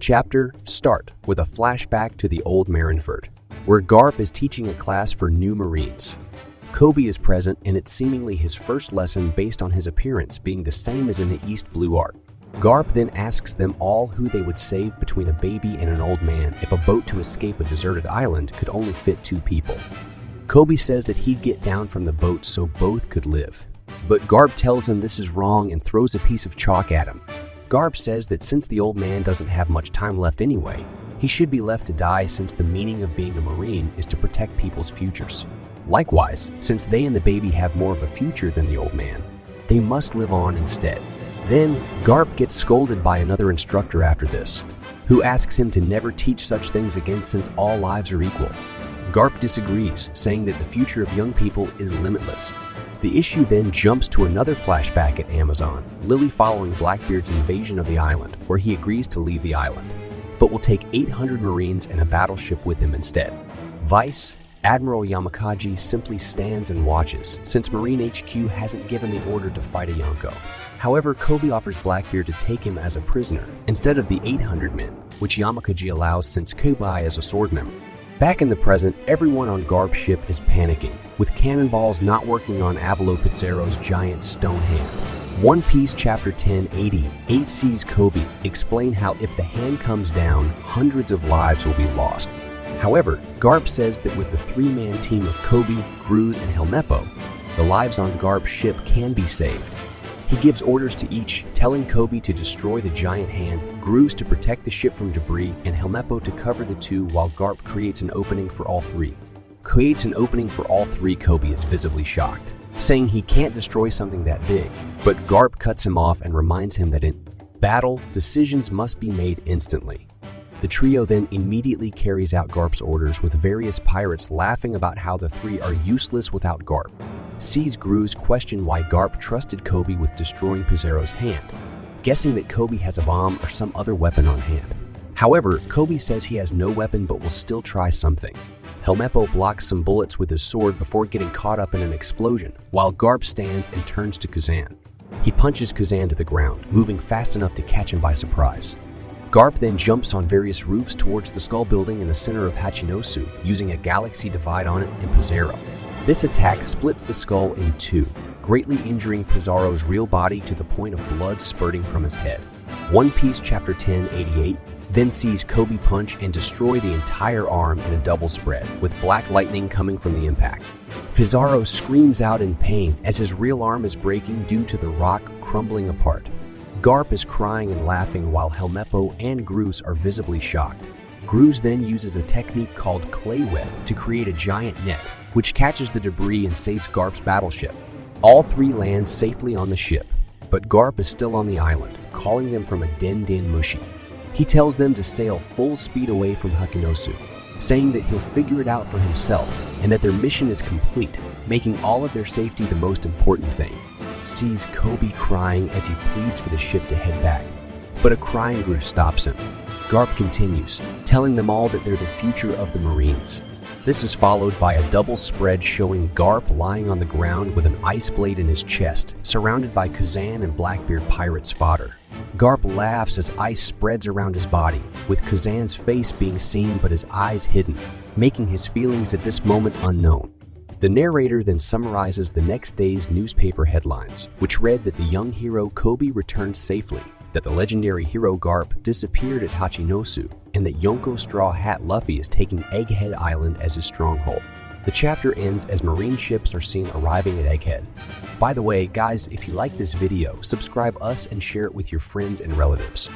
Chapter start with a flashback to the old Marineford, where Garp is teaching a class for new Marines. Koby is present, and it's seemingly his first lesson based on his appearance being the same as in the East Blue art. Garp then asks them all who they would save between a baby and an old man if a boat to escape a deserted island could only fit 2 people. Koby says that he'd get down from the boat so both could live. But Garp tells him this is wrong and throws a piece of chalk at him. Garp says that since the old man doesn't have much time left anyway, he should be left to die since the meaning of being a Marine is to protect people's futures. Likewise, since they and the baby have more of a future than the old man, they must live on instead. Then, Garp gets scolded by another instructor after this, who asks him to never teach such things again since all lives are equal. Garp disagrees, saying that the future of young people is limitless. The issue then jumps to another flashback at Amazon, Lily following Blackbeard's invasion of the island, where he agrees to leave the island, but will take 800 Marines and a battleship with him instead. Vice Admiral Yamakagi simply stands and watches, since Marine HQ hasn't given the order to fight a Yonko. However, Koby offers Blackbeard to take him as a prisoner instead of the 800 men, which Yamakagi allows since Koby is a sword member. Back in the present, everyone on Garp's ship is panicking, with cannonballs not working on Avalo Pizarro's giant stone hand. One Piece Chapter 1080 sees Koby explain how if the hand comes down, hundreds of lives will be lost. However, Garp says that with the 3-man team of Koby, Gruz, and Helmeppo, the lives on Garp's ship can be saved. He gives orders to each, telling Koby to destroy the giant hand, Gruz to protect the ship from debris, and Helmeppo to cover the 2 while Garp creates an opening for all 3. Koby is visibly shocked, saying he can't destroy something that big, but Garp cuts him off and reminds him that in battle, decisions must be made instantly. The trio then immediately carries out Garp's orders, with various pirates laughing about how the 3 are useless without Garp. Sees Gruz question why Garp trusted Koby with destroying Pizarro's hand, guessing that Koby has a bomb or some other weapon on hand. However, Koby says he has no weapon but will still try something. Helmeppo blocks some bullets with his sword before getting caught up in an explosion, while Garp stands and turns to Kuzan. He punches Kuzan to the ground, moving fast enough to catch him by surprise. Garp then jumps on various roofs towards the skull building in the center of Hachinosu, using a galaxy divide on it and Pizarro. This attack splits the skull in 2, greatly injuring Pizarro's real body to the point of blood spurting from his head. One Piece Chapter 1088 then sees Koby punch and destroy the entire arm in a double spread, with black lightning coming from the impact. Pizarro screams out in pain as his real arm is breaking due to the rock crumbling apart. Garp is crying and laughing while Helmeppo and Gruz are visibly shocked. Gruz then uses a technique called clay web to create a giant net, which catches the debris and saves Garp's battleship. All 3 land safely on the ship, but Garp is still on the island, calling them from a Den Mushi. He tells them to sail full speed away from Hachinosu, saying that he'll figure it out for himself and that their mission is complete, making all of their safety the most important thing. Sees Koby crying as he pleads for the ship to head back, but a crying Gruz stops him. Garp continues, telling them all that they're the future of the Marines. This is followed by a double spread showing Garp lying on the ground with an ice blade in his chest, surrounded by Kuzan and Blackbeard pirates' fodder. Garp laughs as ice spreads around his body, with Kuzan's face being seen but his eyes hidden, making his feelings at this moment unknown. The narrator then summarizes the next day's newspaper headlines, which read that the young hero Koby returned safely, that the legendary hero Garp disappeared at Hachinosu, and that Yonko Straw Hat Luffy is taking Egghead Island as his stronghold. The chapter ends as Marine ships are seen arriving at Egghead. By the way, guys, if you like this video, subscribe us and share it with your friends and relatives.